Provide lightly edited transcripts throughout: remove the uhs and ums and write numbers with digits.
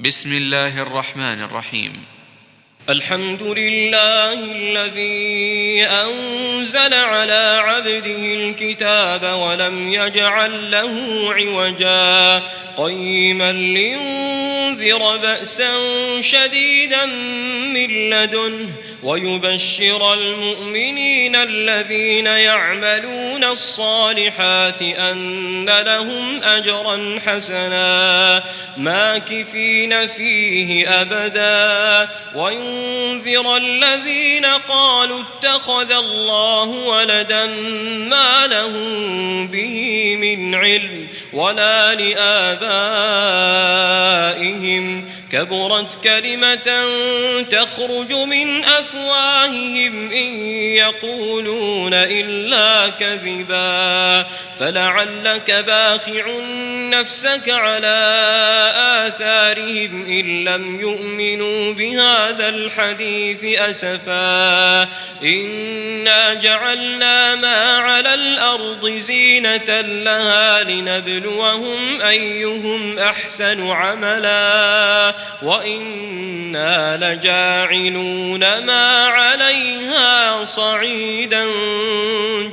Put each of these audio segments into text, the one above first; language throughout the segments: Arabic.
بسم الله الرحمن الرحيم. الحمد لله الذي أنزل على عبده الكتاب ولم يجعل له عوجا قيما لينذر بأسا شديدا من لدنه ويبشر المؤمنين الذين يعملون الصالحات أن لهم أجرا حسنا ماكثين فيه أبدا وينذر الذين قالوا اتخذ الله ولدا ما لهم به من علم ولا لآبائهم كبرت كلمة تخرج من أفواههم إن يقولون إلا كذبا فلعلك باخع نفسك على آثارهم إن لم يؤمنوا بهذا الحديث أسفا إنا جعلنا ما على الأرض زينة لها لنبلوهم أيهم أحسن عملا وإنا لجاعلون ما عليها صعيدا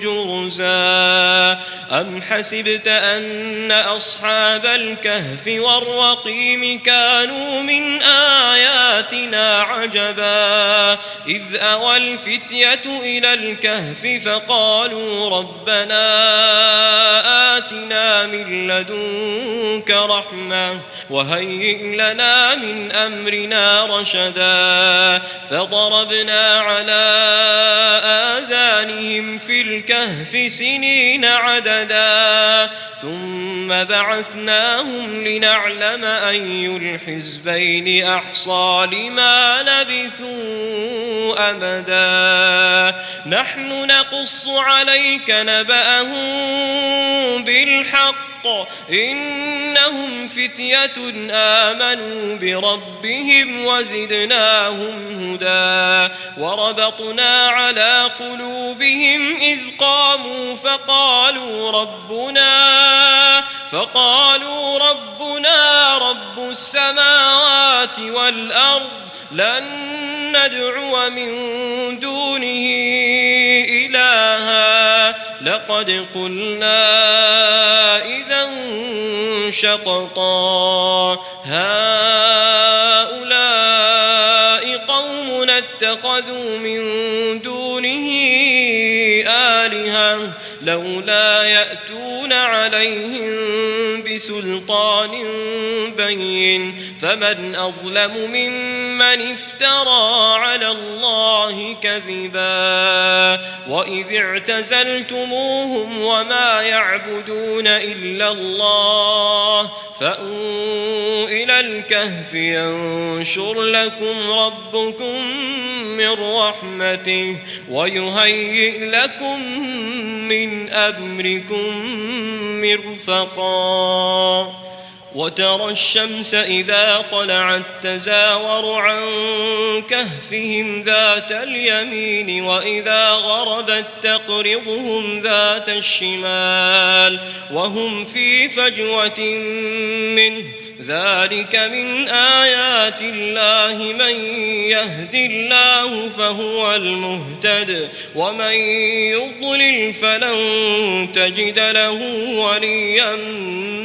جرزا أم حسبت أن أصحاب الكهف والرقيم كانوا من آياتنا عجبا إذ أوى الفتية إلى الكهف فقالوا ربنا آتنا من لدنك رحمة وهيئ لنا من أمرنا رشدا فضربنا على آذانهم في الكهف سنين عددا ثم بعثناهم لنعلم أي الحزبين أحصى لما لبثوا أمدا نحن نقص عليك نبأهم بالحق إنهم فتية آمنوا بربهم وزدناهم هدى وربطنا على قلوبهم إذ قاموا فقالوا ربنا رب السماوات والأرض لن ندعو من دونه إلها لقد قلنا إذا شططا هؤلاء قوم اتخذوا من دونه آلهة لولا يأتون عليهم بسلطان بين فمن أظلم ممن افترى على الله كذبا وإذ اعتزلتموهم وما يعبدون إلا الله فأووا إلى الكهف ينشر لكم ربكم من رحمته ويهيئ لكم من أمركم مرفقا وترى الشمس إذا طلعت تزاور عن كهفهم ذات اليمين وإذا غربت تقرضهم ذات الشمال وهم في فجوة منه ذلك من آيات الله من يهد الله فهو المهتد ومن يضلل فلن تجد له وليا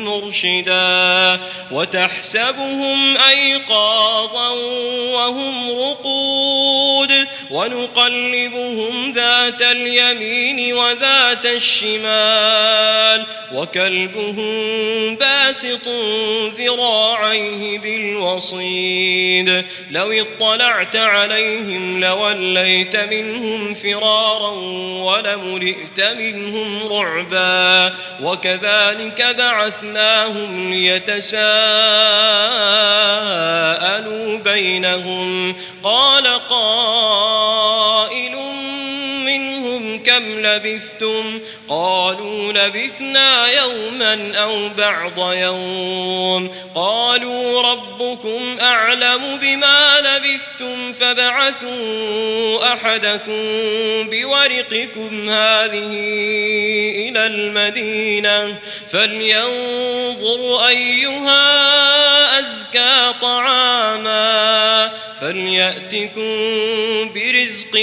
مرشدا وتحسبهم أيقاظا وهم رقود ونقلبهم ذات اليمين وذات الشمال وكلبهم باسط ذراعيه بالوصيد لو اطلعت عليهم لوليت منهم فرارا ولملئت منهم رعبا وكذلك بعثناهم ليتساءلوا بينهم قال قائل منهم كم لبثتم قالوا لبثنا يوما أو بعض يوم قالوا ربكم أعلم بما لبثتم فابعثوا أحدكم بورقكم هذه إلى المدينة فلينظر أيها أزكى طعاما فليأتكم برزق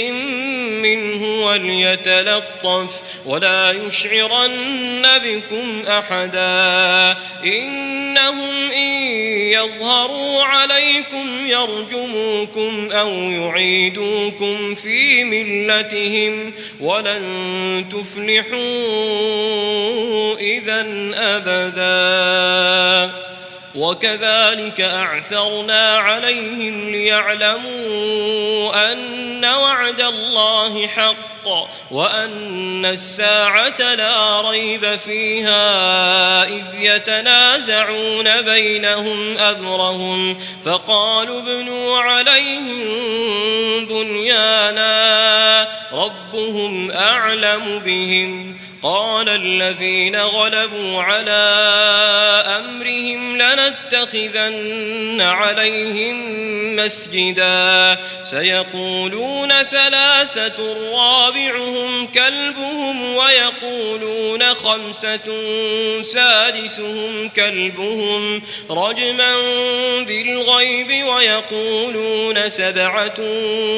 منه وليتلطف ولا يشعرن بكم أحدا إنهم إن يظهروا عليكم يرجموكم أو يعيدوكم في ملتهم ولن تفلحوا إذن أبدا وكذلك أعثرنا عليهم ليعلموا أن وعد الله حق وأن الساعة لا ريب فيها إذ يتنازعون بينهم أمرهم فقالوا ابنوا عليهم بنيانا ربهم أعلم بهم قال الذين غلبوا على أمرهم لنتخذن عليهم مسجدا سيقولون ثلاثة رابعهم كلبهم ويقولون خمسة سادسهم كلبهم رجما بالغيب ويقولون سبعة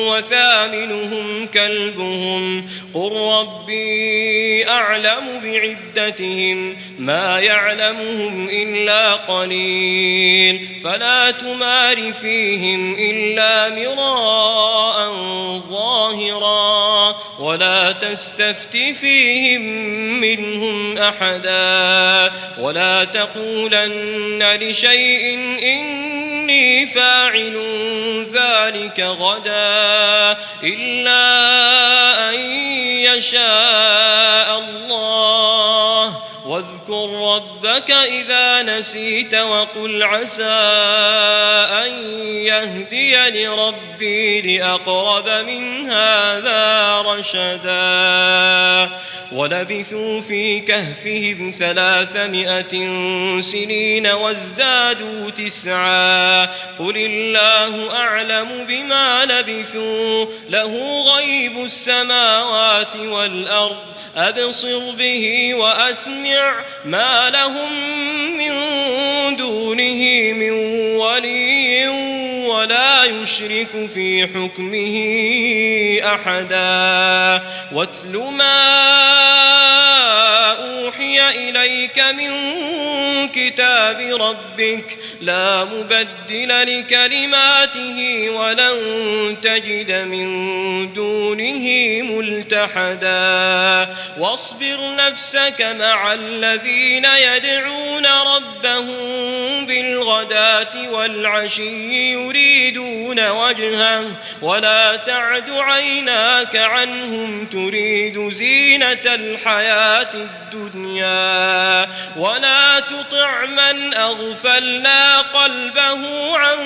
وثامنهم كلبهم قل ربي أعلم بعدتهم ما يعلمهم إلا قليل فلا تمار فيهم إلا مراء ظاهرا ولا تستفت فيهم منهم أحدا ولا تقولن لشيء إني فاعل ذلك غدا إلا أن يشاء الله واذكر ربك إذا نسيت وقل عسى أن يهديني ربي لأقرب من هذا رشدا ولبثوا في كهفهم 300 سنين وازدادوا 9 قل الله أعلم بما لبثوا له غيب السماوات والأرض أبصر به وأسمع ما لهم من دونه من ولي ولا يشرك في حكمه أحدا واتل ما أوحي إليك من كتاب ربك لا مبدل لكلماته ولن تجد من دونه ملتحدا واصبر نفسك مع الذين يدعون ربهم بالغداة والعشي يريدون وجهه ولا تعد عيناك عنهم تريد زينة الحياة الدنيا ولا تطع من أغفلنا قلبه عن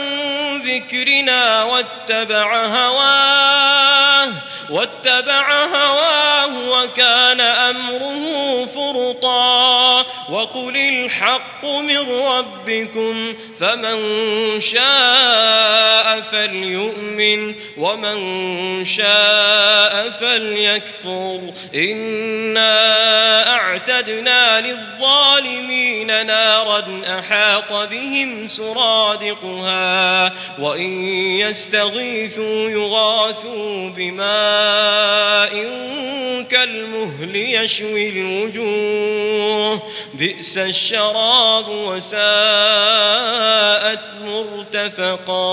ذكرنا واتبع هواه وكان أمره فرطا وقل الحق من ربكم فمن شاء فليؤمن ومن شاء فليكفر إنا أعتدنا للظالمين نارا أحاط بهم سرادقها وإن يستغيثوا يغاثوا بماء كالمهل يشوي الوجوه بئس الشراب وساءت مرتفقا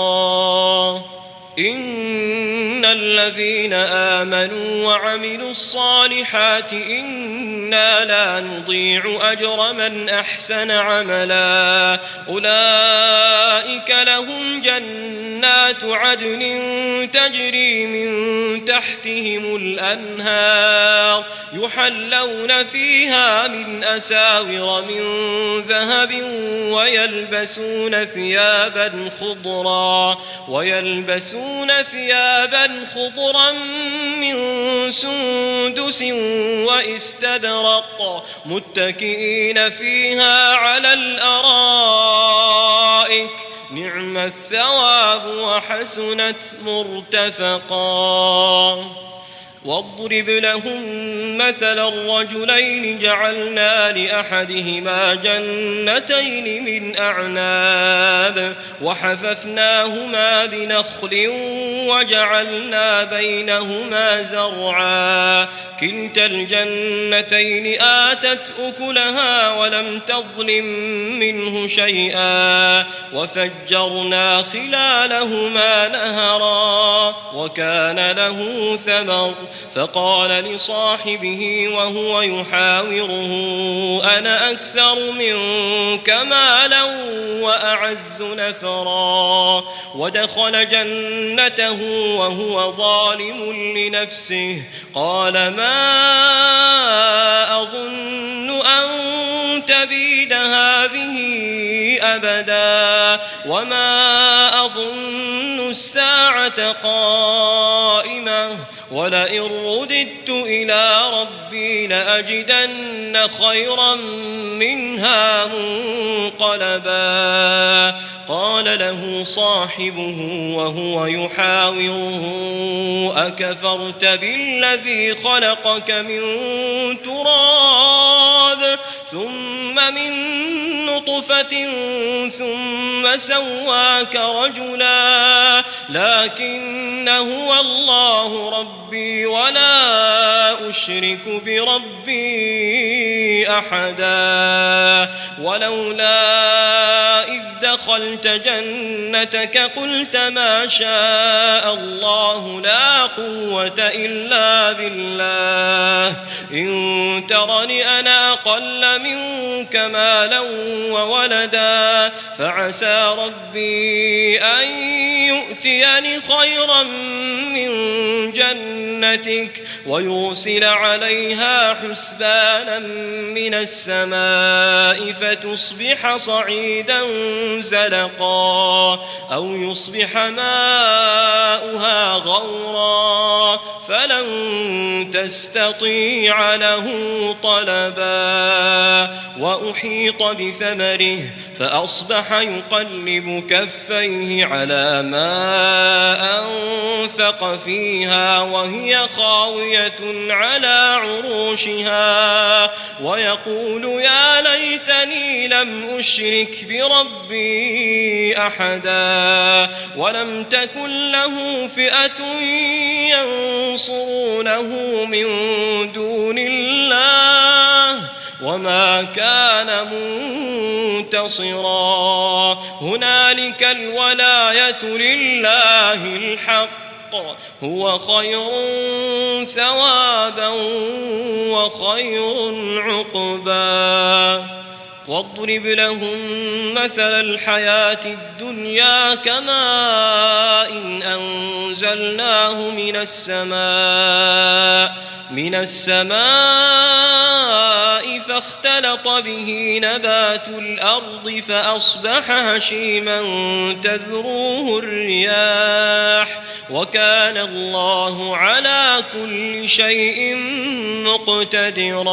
إن الذين آمنوا وعملوا الصالحات إنا لا نضيع أجر من أحسن عملا أولئك لهم جنات عدن تجري من تحتهم الأنهار يحلون فيها من أساور من ذهب ويلبسون ثيابا خضرا من سندس واستبرق متكئين فيها على الأرائك نعم الثواب وحسنت مرتفقا واضرب لهم مثل الرجلين جعلنا لأحدهما جنتين من أعناب وحففناهما بنخل وجعلنا بينهما زرعا كلتا الجنتين آتت أكلها ولم تظلم منه شيئا وفجرنا خلالهما نهرا وكان له ثمر فقال لصاحبه وهو يحاوره أنا أكثر منك مالا وأعز نفرا ودخل جنته وهو ظالم لنفسه قال ما أظن أن تبيد هذه أبدا وما أظن الساعة قائمة ولئن رددت إلى ربي لأجدن خيرا منها منقلبا قال له صاحبه وهو يحاوره أكفرت بالذي خلقك من تراب ثم من نطفة ثم سواك رجلا لكن هو الله ربي ولا أشرك بربي أحدا ولولا إذ دخلت جنتك قلت ما شاء الله لا قوة إلا بالله إن ترني أنا أقل منك مالا وولدا فعسى ربي أن يؤتيني خيرا من جنتك ويرسل عليها حسبانا من السماء فتصبح صعيدا زلقا أو يصبح ماؤها غورا فلن تستطيع له طلبا وأحيط بثمره فأصبح يقلب كفيه على ما أنفق فيها وهي خاوية على عروشها ويقول يا ليتني لم أشرك بربي أحدا ولم تكن له فئة ينصرونه من دون الله وما كان منتصرا هنالك الولاية لله الحق هو خير ثوابا وخير عقبا واضرب لهم مثل الحياة الدنيا كماء إن أنزلناه من السماء فاختلط به نبات الأرض فأصبح هشيما تذروه الرياح وكان الله على كل شيء مقتدرا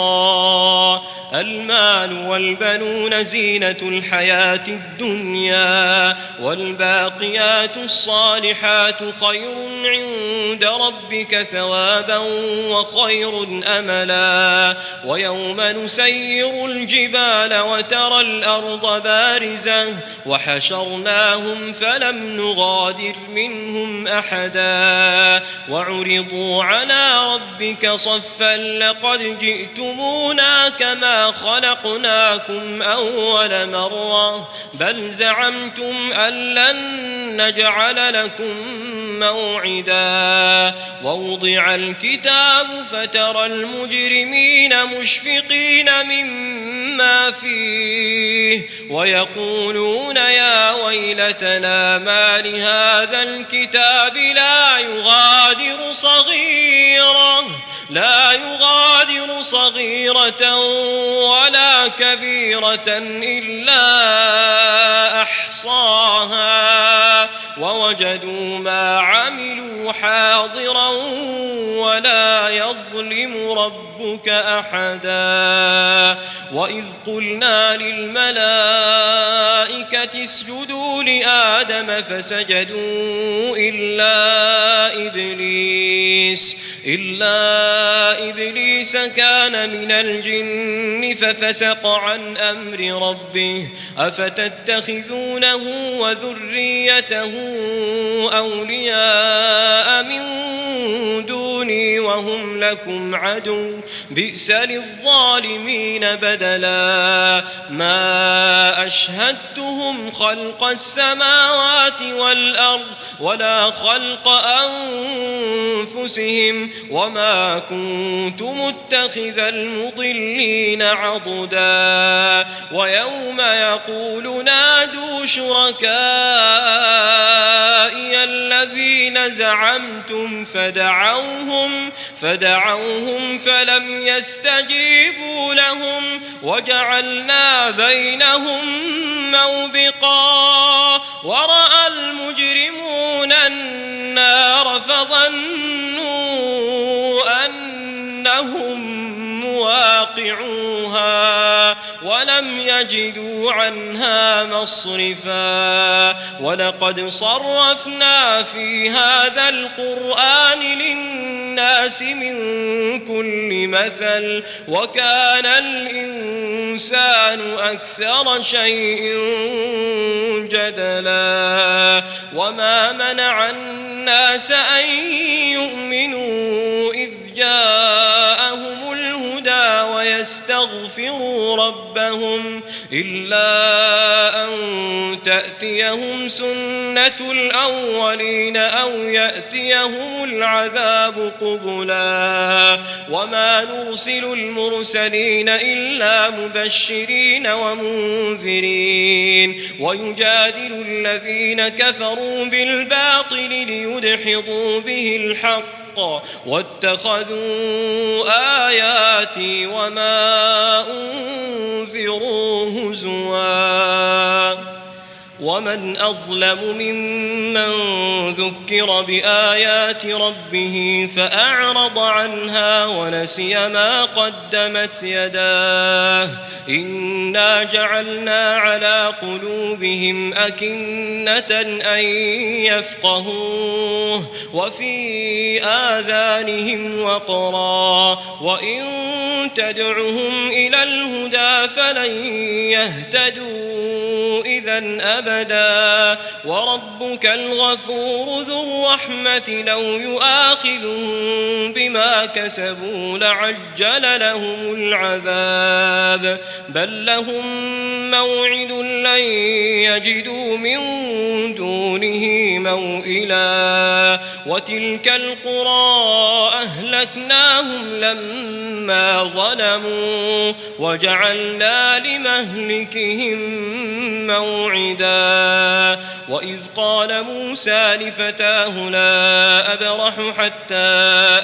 المال والبنون زينة الحياة الدنيا والباقيات الصالحات خير عند ربك ثوابا وخير أملا ويوم نسير الجبال وترى الأرض بارزة وحشرناهم فلم نغادر منهم أحدا وعرضوا على ربك صفا لقد جئتمونا كما خلقناكم أول مرة بل زعمتم أن لن نجعل لكم موعدا ووضع الكتاب فترى المجرمين مشفقين مما فيه ويقولون يا ويلتنا ما لهذا الكتاب لا يغادر صغيرة ولا كبيرة إلا أحصاها ووجدوا ما عملوا حاضرا ولا يظلم ربك أحدا وإذ قلنا للملائكة اسجدوا لآدم فسجدوا إلا إبليس كان من الجن ففسق عن أمر ربه أفتتخذونه وذريته أولياء من دوني وهم لكم عدو بئس للظالمين بدلا ما أشهدتهم خلق السماوات والأرض ولا خلق أنفسهم وما كنت متخذ المضلين عضدا ويوم يقول نادوا شركائي الذين زعمتم فدعوهم فلم يستجيبوا لهم وجعلنا بينهم موبقا ورأى المجرمون النار فظنوا أنهم مواقعوها ولم يجدوا عنها مصرفا ولقد صرفنا في هذا القرآن للناس من كل مثل وكان الإنسان أكثر شيء جدلا وما منع الناس أن يؤمنوا إذ جاءهم الهدى ويستغفروا ربهم إلا أن تأتيهم سنة الأولين أو يأتيهم العذاب قبلا وما نرسل المرسلين إلا مبشرين ومنذرين ويجادل الذين كفروا بالباطل ليدحضوا به الحق واتخذوا آياتي وما أنذروا هزوا ومن أظلم ممن ذكر بآيات ربه فأعرض عنها ونسي ما قدمت يداه إنا جعلنا على قلوبهم أكنة أن يفقهوه وفي آذانهم وقرا وإن تدعهم إلى الهدى فلن يهتدوا إذا أبدا وربك الغفور ذو الرحمة لو يؤاخذهم بما كسبوا لعجل لهم العذاب بل لهم موعد لن يجدوا من دونه موئلا وتلك القرى أهلكناهم لما ظلموا وجعلنا لمهلكهم موعدا وإذ قال موسى لفتاه لا أبرح حتى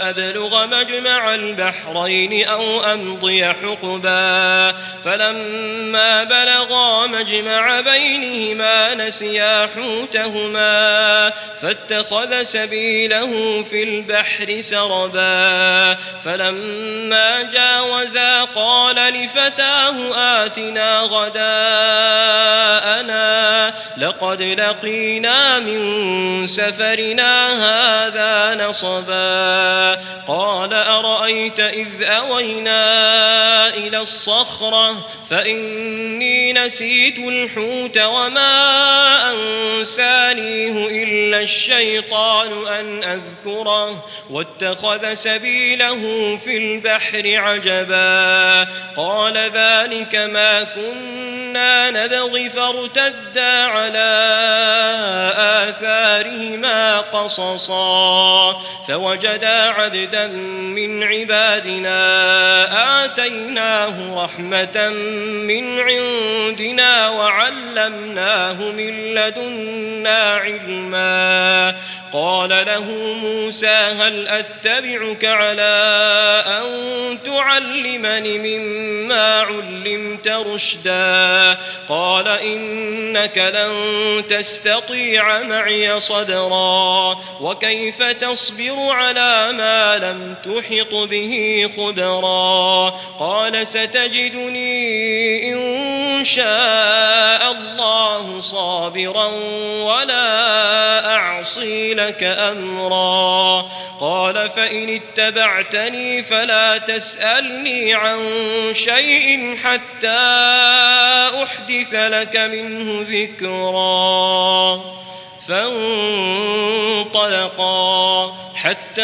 أبلغ مجمع البحرين أو أمضي حقبا فلما بلغا مجمع بينهما نسيا حوتهما فاتخذ سبيله في البحر سربا فلما جاوزا قال لفتاه آتنا غداءنا لقد لقينا من سفرنا هذا نصبا قال أرأيت إذ أوينا إلى الصخرة فإني نسيت الحوت وما أنسانيه إلا الشيطان أن أذكره واتخذ سبيله في البحر عجبا قال ذلك ما كنا نبغي فارتدا على آثارهما قصصا فوجدا عبدا من عبادنا آتيناه رحمة من عندنا وعلمناه من لدنا علما قال له موسى هل أتبعك على أن تعلمني مما علمت رشدا قال إنك لن تستطيع معي صبرا وكيف تصبر على ما لم تحط به خبرا قال ستجدني إن شاء الله صابرا ولا أعصي لك أمرا قال فإن اتبعتني فلا تسألني عن شيء حتى أحدث لك منه ذكرا فانطلقا حتى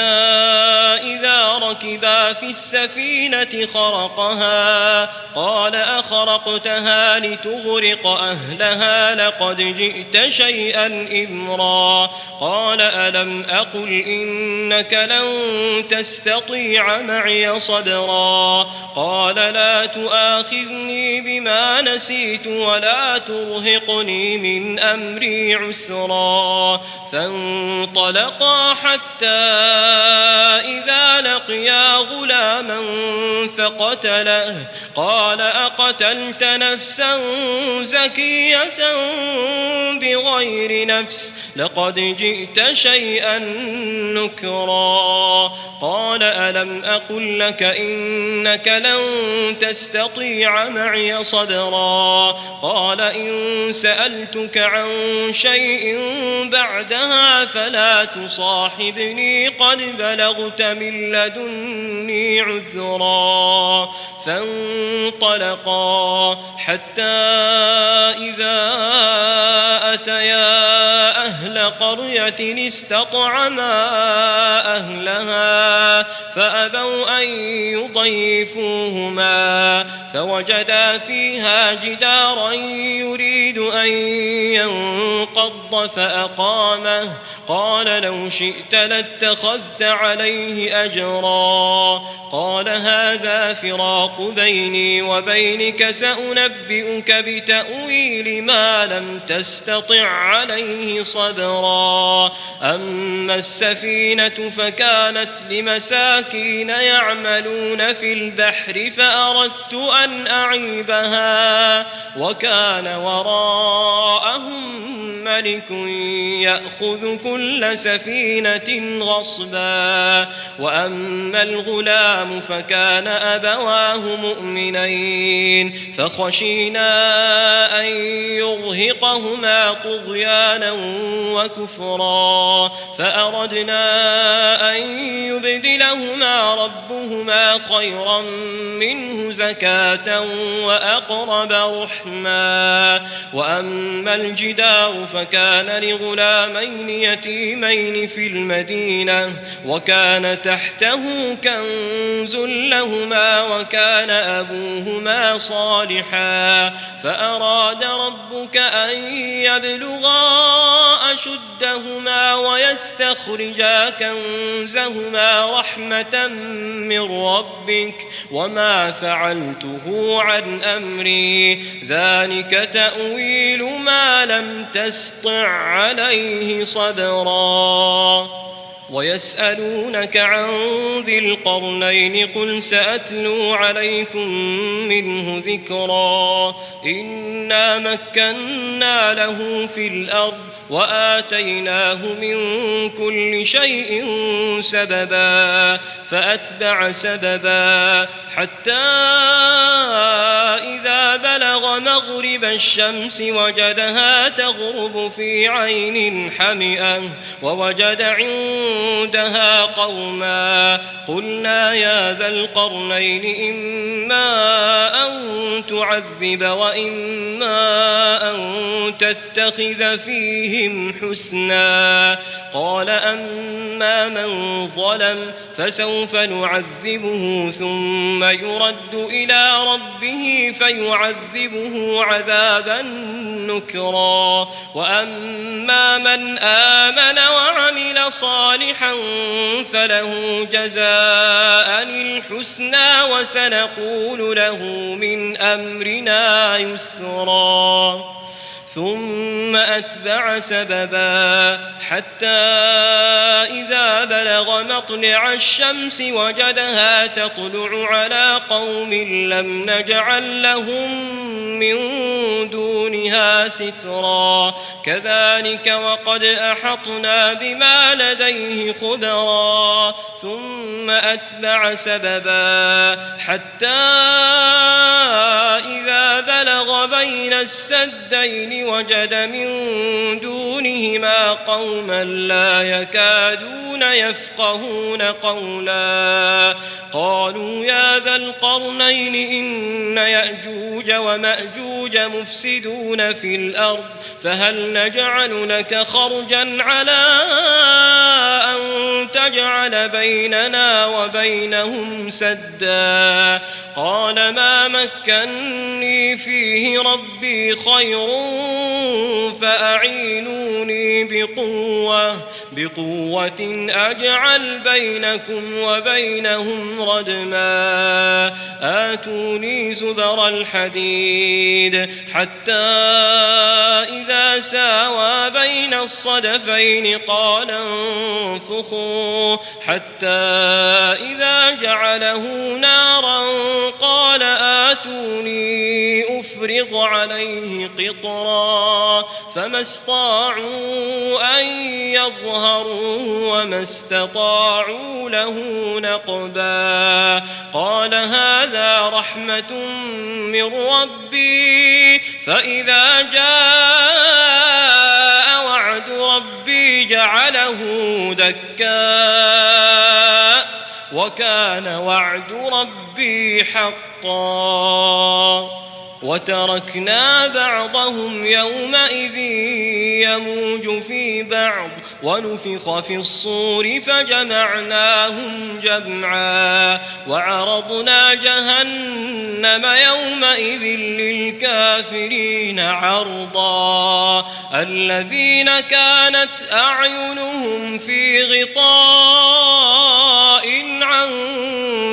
إذا ركبا في السفينة خرقها قال أخرقتها لتغرق أهلها لقد جئت شيئا إمرا قال ألم أقل إنك لن تستطيع معي صبرا قال لا تؤاخذني بما نسيت ولا ترهقني من أمري عسرا فانطلقا حتى إذا لقيا غلاما فقتله قال أقتلت نفسا زكية بغير نفس لقد جئت شيئا نكرا قال ألم أقل لك إنك لن تستطيع معي صبرا قال إن سألتك عن شيء بعدها فلا تصاحبني قد بلغت من لدني عذرا فانطلقا حتى إذا أتيا أهل قرية استطعما أهلها فأبوا أن يضيفوهما فوجدا فيها جدارا يريد أن ينقض فأقامه قال لو شئت لاتخذت عليه أجرا قال هذا فراق بيني وبينك سأنبئك بتأويل ما لم تستطع عليه صبرا أما السفينة فكانت لمساكين يعملون في البحر فأردت أن أعيبها وكان وراءهم ملك يأخذ كل سفينة غصبا وأما الغلام فكان أبواه مؤمنين فخشينا أن يرهقهما طغيانا وكفرا فأردنا أن يبدلهما ربهما خيرا منه زكاة وأقرب رحما وأما الجدار فكان لغلامين يتيمين في المدينة وكان تحته كنز لهما وكان أبوهما صالحا فأراد ربك أن يبلغا أشدهما ويستخرجا كنزهما رحمة من ربك وما فعلته عن أمري ذلك تأويل ما لم تسطع عليه صبرا ويسألونك عن ذي القرنين قل سأتلو عليكم منه ذكرا إنا مكنا له في الأرض وآتيناه من كل شيء سببا فأتبع سببا حتى إذا بلغ مغرب الشمس وجدها تغرب في عين حمئة ووجد عندها قوما قلنا يا ذا القرنين إما أن تعذب وإما أن تتخذ فيهم حسنا قال أما من ظلم فسوف نعذبه ثم يرد إلى ربه فيعذبه عذابا نكرا وأما من آمن وعمل صالحا فله جزاء الحسنى وسنقول له من أمرنا يسرا ثم أتبع سببا حتى إذا بلغ مطلع الشمس وجدها تطلع على قوم لم نجعل لهم من دونها سترا كذلك وقد أحطنا بما لديه خبرا ثم أتبع سببا حتى إذا بلغ بين السدين وجد من دونهما قوما لا يكادون يفقهون قولا قالوا يا ذا القرنين إن يأجوج ومأجوج مفسدون في الأرض فهل نجعل لك خرجا على أن تجعل بيننا وبينهم سدا قال ما مكني فيه ربي خير فأعينوني بقوة أجعل بينكم وبينهم ردما آتوني زبر الحديد حتى إذا ساوى بين الصدفين قال انفخوا حتى إذا جعله نارا قال آتوني أفرغ عليه قطرا فما استطاعوا أن يظهروه وما استطاعوا له نقبا قال هذا رحمة من ربي فإذا جاء وعد ربي جعله دكا وكان وعد ربي حقا وتركنا بعضهم يومئذ يموج في بعض ونفخ في الصور فجمعناهم جمعا وعرضنا جهنم يومئذ للكافرين عرضا الذين كانت أعينهم في غطاء عن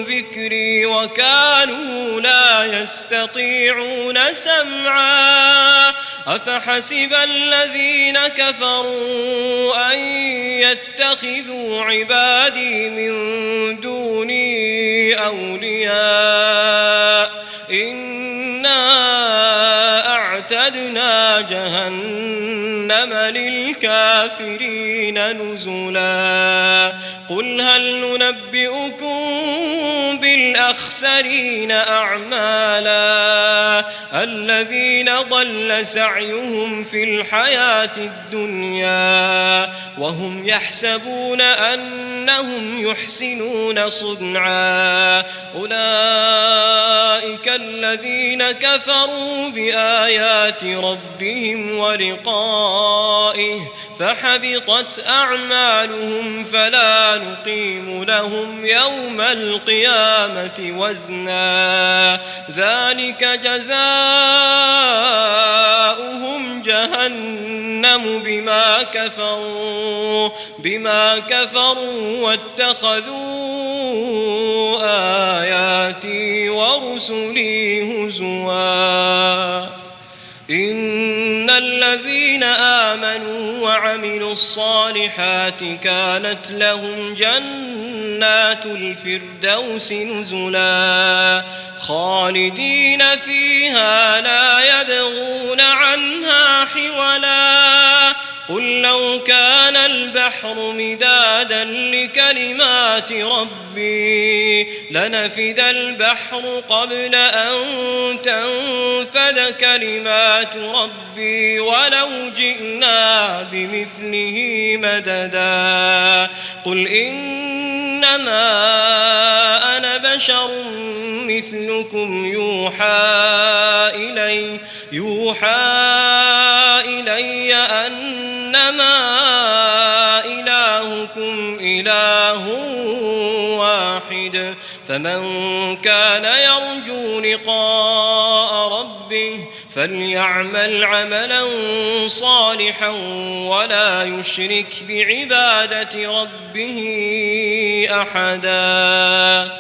ذكري وكانوا لا يستطيعون سمعا أفحسب الذين كفروا أن يتخذوا عبادي من دوني أولياء إنا أعتدنا جهنم للكافرين نزلا قل هل ننبئكم بالأخسرين أعمالا الذين ضل سعيهم في الحياة الدنيا وهم يحسبون أنهم يحسنون صنعا أولئك الذين كفروا بآيات ربهم ولقائه فحبطت أعمالهم فلا نقيم لهم يوم القيامة وزنا ذلك جزاؤهم جهنم بما كفروا واتخذوا آياتي ورسلي هزوا إن الذين آمنوا وعملوا الصالحات كانت لهم جنات الفردوس نزلا خالدين فيها لا يبغون عنها حولا قل لو كان البحر مدادا لكلمات ربي لنفد البحر قبل أن تنفد كلمات ربي ولو جئنا بمثله مددا قل إنما أنا بشر مثلكم يوحى إلي أنما إلهكم إله واحد فمن كان يرجو لقاء ربه فليعمل عملا صالحا ولا يشرك بعبادة ربه أحدا